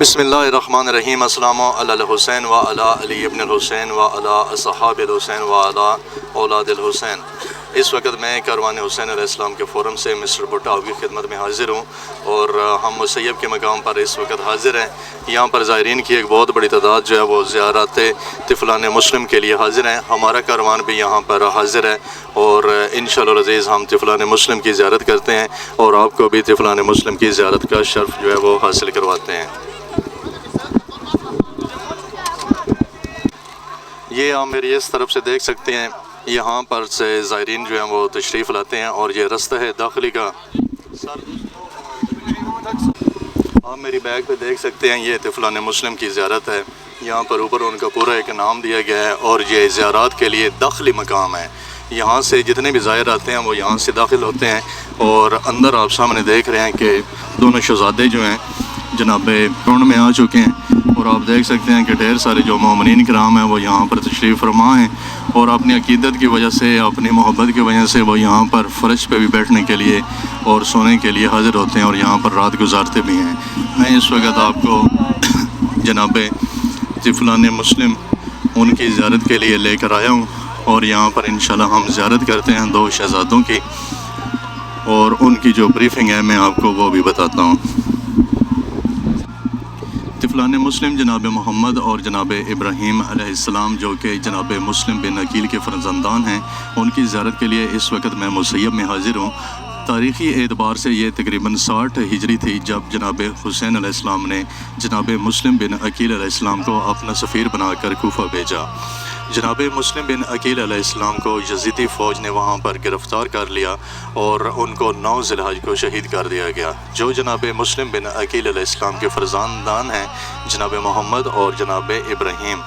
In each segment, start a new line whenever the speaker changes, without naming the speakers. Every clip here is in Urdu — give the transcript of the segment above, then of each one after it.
بسم اللہ الرحمن الرحیم۔ السلام علی الحسین و علی علی ابن الحسین و علی اصحاب الحسین و علی اولاد الحسین۔ اس وقت میں کاروان حسین علیہ السلام کے فورم سے مسٹر بھٹو آپ کی خدمت میں حاضر ہوں، اور ہم مسیب کے مقام پر اس وقت حاضر ہیں۔ یہاں پر زائرین کی ایک بہت بڑی تعداد جو ہے وہ زیارت طفلان مسلم کے لیے حاضر ہیں۔ ہمارا کاروان بھی یہاں پر حاضر ہے، اور انشاءاللہ العزیز ہم طفلان مسلم کی زیارت کرتے ہیں، اور آپ کو بھی طفلان مسلم کی زیارت کا شرف جو ہے وہ حاصل کرواتے ہیں۔ یہ آپ میری اس طرف سے دیکھ سکتے ہیں، یہاں پر سے زائرین جو ہیں وہ تشریف لاتے ہیں، اور یہ رستہ ہے داخلی کا۔ آپ میری بیگ پہ دیکھ سکتے ہیں، یہ طفلان مسلم کی زیارت ہے۔ یہاں پر اوپر ان کا پورا ایک نام دیا گیا ہے، اور یہ زیارات کے لیے داخلی مقام ہے۔ یہاں سے جتنے بھی زائر آتے ہیں وہ یہاں سے داخل ہوتے ہیں، اور اندر آپ سامنے دیکھ رہے ہیں کہ دونوں شہزادے جو ہیں جناب گراؤنڈ میں آ چکے ہیں، اور آپ دیکھ سکتے ہیں کہ ڈھیر سارے جو مومنین کرام ہیں وہ یہاں پر تشریف فرما ہیں، اور اپنی عقیدت کی وجہ سے، اپنی محبت کی وجہ سے وہ یہاں پر فرش پہ بھی بیٹھنے کے لیے اور سونے کے لیے حاضر ہوتے ہیں، اور یہاں پر رات گزارتے بھی ہیں۔ میں اس وقت آپ کو جناب طفلان مسلم ان کی زیارت کے لیے لے کر آیا ہوں، اور یہاں پر انشاءاللہ ہم زیارت کرتے ہیں دو شہزادوں کی، اور ان کی جو بریفنگ ہے میں آپ کو وہ بھی بتاتا ہوں۔ طفلان مسلم جناب محمد اور جناب ابراہیم علیہ السلام، جو کہ جناب مسلم بن عقیل کے فرزندان ہیں، ان کی زیارت کے لیے اس وقت میں مسیب میں حاضر ہوں۔ تاریخی اعتبار سے یہ تقریباً 60 ہجری تھی جب جناب حسین علیہ السلام نے جناب مسلم بن عقیل علیہ السلام کو اپنا سفیر بنا کر کوفہ بھیجا۔ جناب مسلم بن عقیل علیہ السلام کو یزیدی فوج نے وہاں پر گرفتار کر لیا، اور ان کو 9 ذی الحج کو شہید کر دیا گیا۔ جو جناب مسلم بن عقیل علیہ السلام کے فرزندان ہیں، جناب محمد اور جناب ابراہیم،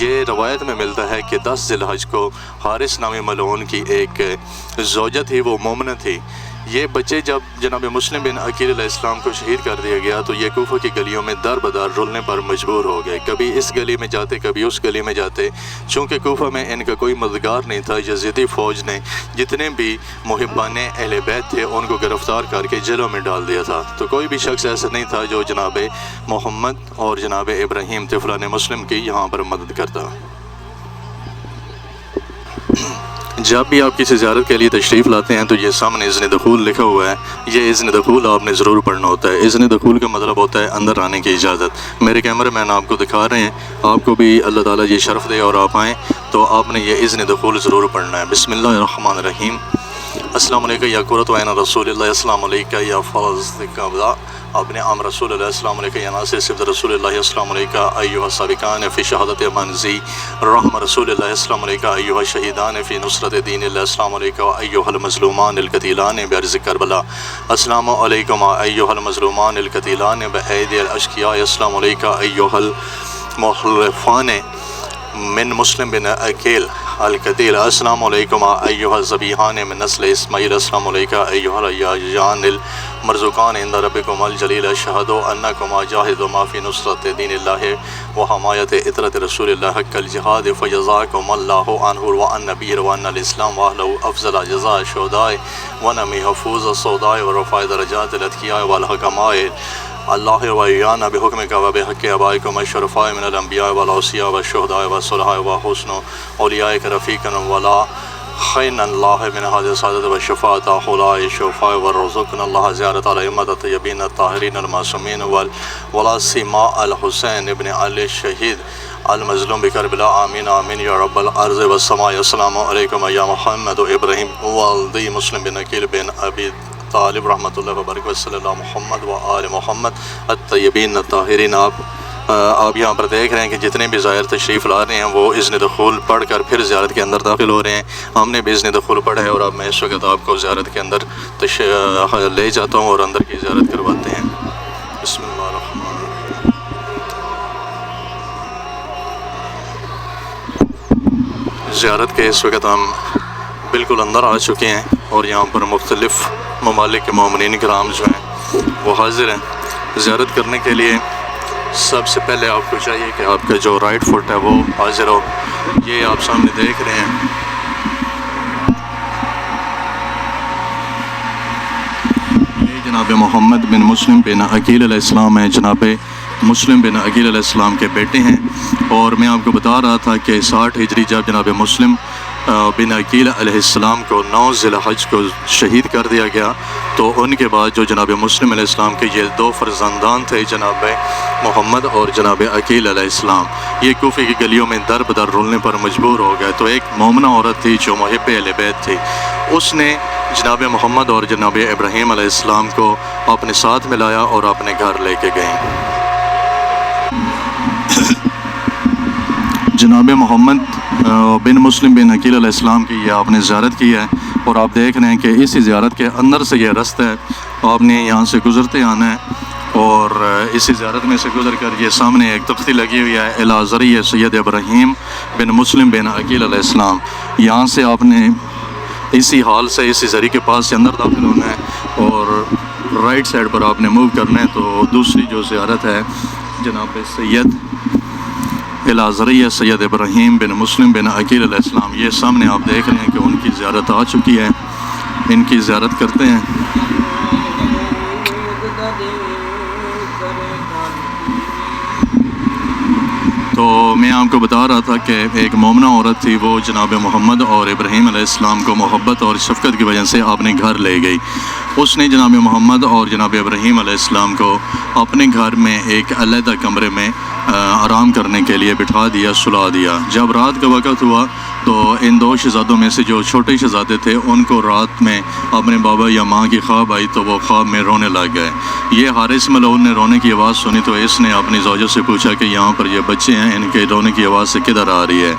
یہ روایت میں ملتا ہے کہ 10 ذی الحج کو حارث نامی ملعون کی ایک زوجہ تھی، وہ مومنہ تھی۔ یہ بچے جب جناب مسلم بن عقیل علیہ السلام کو شہید کر دیا گیا تو یہ کوفہ کی گلیوں میں در بدر رولنے پر مجبور ہو گئے، کبھی اس گلی میں جاتے کبھی اس گلی میں جاتے۔ چونکہ کوفہ میں ان کا کوئی مددگار نہیں تھا، یزیدی فوج نے جتنے بھی محبان اہل بیت تھے ان کو گرفتار کر کے جیلوں میں ڈال دیا تھا، تو کوئی بھی شخص ایسا نہیں تھا جو جناب محمد اور جناب ابراہیم طفلان مسلم کی یہاں پر مدد کرتا۔ جب بھی آپ کسی زیارت کے لیے تشریف لاتے ہیں تو یہ سامنے اذن دخول لکھا ہوا ہے، یہ اذن دخول آپ نے ضرور پڑھنا ہوتا ہے۔ اذن دخول کا مطلب ہوتا ہے اندر آنے کی اجازت۔ میرے کیمرہ مین آپ کو دکھا رہے ہیں، آپ کو بھی اللہ تعالیٰ یہ شرف دے اور آپ آئیں تو آپ نے یہ اذن دخول ضرور پڑھنا ہے۔ بسم اللہ الرحمن الرحیم۔ السلام علیکم یا قرۃ عین رسول اللہ، السلام علیکم یا فضل قبضہ ابن عام رسول اللہ، السلام علیکم یا ناصر صفت رسول اللہ، السلام علیکم ایھا السابقان فی شہادت منزی رحم رسول اللہ، السلام علیکم ایھا الشہیدان فی نصرت دین اللہ، السلام علیکم ایھا المظلومان القتیلان بارض کربلا، السلام علیکم ایھا المظلومان القتیلان بایدی الاشقیاء، السلام علیکم ایھا المحلفان من مسلم بن عقیل القتیل، السلام علیکم ایھا الذبیحان من نسل اسماعیل، السلام علیکم ایھا الحیان المرزوقان عند ربکم الجلیل، اشہد انکم جاہدون فی نصرت دین اللہ و حمایت عطرت رسول اللہ حق الجہاد، فجزاکم اللہ عنہ وعن نبیہ وعن الاسلام واہلہ افضل جزاء الشہداء ونمی حفوظ الصداء ورفع درجات الاتقیاء والحکماء اللہ ویانا بحکمک و بحق آبائکم الشرفاء من الانبیاء والاوصیاء والشہداء والصلحاء وحسن اولیائک رفیقا ولا خین اللہ من حاضر سعادت و شفاعت خلاء شفاء ورزقنا اللہ زیارت علی امت الطیبین الطاہرین المعصومین ولا سیما الحسین ابن علی الشہید المظلوم بکربلا، آمین آمین یا رب الارض والسماء۔ السلام علیکم یا محمد و ابراہیم والدی مسلم بن عقیل بن ابی طالب رحمۃ اللہ وبرکاتہ، صلی اللہ محمد و آل محمد الطیبین الطاہرین۔ آپ یہاں پر دیکھ رہے ہیں کہ جتنے بھی زائر تشریف لا رہے ہیں وہ اذن دخول پڑھ کر پھر زیارت کے اندر داخل ہو رہے ہیں۔ ہم نے بھی اذن دخول پڑھا ہے، اور اب میں اس وقت آپ کو زیارت کے اندر لے جاتا ہوں اور اندر کی زیارت کرواتے ہیں۔ بسم اللہ الرحمن الرحیم۔ زیارت کے اس وقت ہم بالکل اندر آ چکے ہیں، اور یہاں پر مختلف ممالک کے مومنین کرام جو ہیں وہ حاضر ہیں زیارت کرنے کے لیے۔ سب سے پہلے آپ کو چاہیے کہ آپ کا جو رائٹ فٹ ہے وہ حاضر ہو۔ یہ آپ سامنے دیکھ رہے ہیں، یہ جناب محمد بن مسلم بن عقیل علیہ السلام ہیں، جناب مسلم بن عقیل علیہ السلام کے بیٹے ہیں۔ اور میں آپ کو بتا رہا تھا کہ 60 ہجری جب جناب مسلم بن عقیل علیہ السلام کو 9 ذی الحج کو شہید کر دیا گیا، تو ان کے بعد جو جناب مسلم علیہ السلام کے یہ 2 فرزندان تھے، جناب محمد اور جناب عقیل علیہ السلام، یہ کوفے کی گلیوں میں در بدر رولنے پر مجبور ہو گئے۔ تو ایک مومنہ عورت تھی جو محب اہل بیت تھی، اس نے جناب محمد اور جناب ابراہیم علیہ السلام کو اپنے ساتھ ملایا اور اپنے گھر لے کے گئیں۔ جناب محمد بن مسلم بن عقیل علیہ السلام کی یہ آپ نے زیارت کی ہے، اور آپ دیکھ رہے ہیں کہ اسی زیارت کے اندر سے یہ رستہ ہے، آپ نے یہاں سے گزرتے آنا ہے، اور اسی زیارت میں سے گزر کر یہ سامنے ایک تختی لگی ہوئی ہے الی ذریع سید ابراہیم بن مسلم بن عقیل علیہ السلام، یہاں سے آپ نے اسی حال سے اسی ذریعے کے پاس سے اندر داخل ہونا ہے، اور رائٹ سائڈ پر آپ نے موو کرنا ہے۔ تو دوسری جو زیارت ہے جناب سید الی ذریع سید ابراہیم بن مسلم بن عقیل علیہ السلام، یہ سامنے آپ دیکھ رہے ہیں کہ ان کی زیارت آ چکی ہے، ان کی زیارت کرتے ہیں۔ تو میں آپ کو بتا رہا تھا کہ ایک مومنہ عورت تھی، وہ جناب محمد اور ابراہیم علیہ السلام کو محبت اور شفقت کی وجہ سے اپنے گھر لے گئی۔ اس نے جناب محمد اور جناب ابراہیم علیہ السلام کو اپنے گھر میں ایک علیحدہ کمرے میں آرام کرنے کے لیے بٹھا دیا، سلا دیا۔ جب رات کا وقت ہوا تو ان 2 شہزادوں میں سے جو چھوٹے شہزادے تھے، ان کو رات میں اپنے بابا یا ماں کی خواب آئی، تو وہ خواب میں رونے لگ گئے۔ یہ حارث ملعون نے رونے کی آواز سنی، تو اس نے اپنی زوجہ سے پوچھا کہ یہاں پر یہ بچے ہیں، ان کے رونے کی آواز سے کدھر آ رہی ہے؟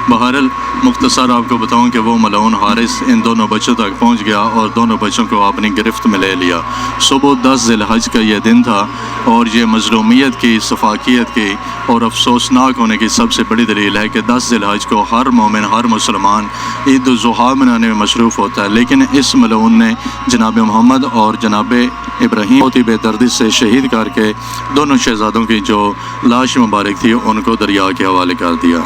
بہرحال مختصر آپ کو بتاؤں کہ وہ ملعون حارث ان دونوں بچوں تک پہنچ گیا اور دونوں بچوں کو اپنی گرفت میں لے لیا۔ صبح 10 ذی الحج کا یہ دن تھا، اور یہ مظلومیت کی، سفاکیت کی اور افسوسناک ہونے کی سب سے بڑی دلیل ہے کہ 10 ذی الحج کو ہر مومن، ہر مسلمان عید الضحیٰ منانے میں مصروف ہوتا ہے، لیکن اس ملعون نے جناب محمد اور جناب ابراہیم بہت ہی بے دردی سے شہید کر کے دونوں شہزادوں کی جو لاش مبارک تھی ان کو دریا کے حوالے کر دیا۔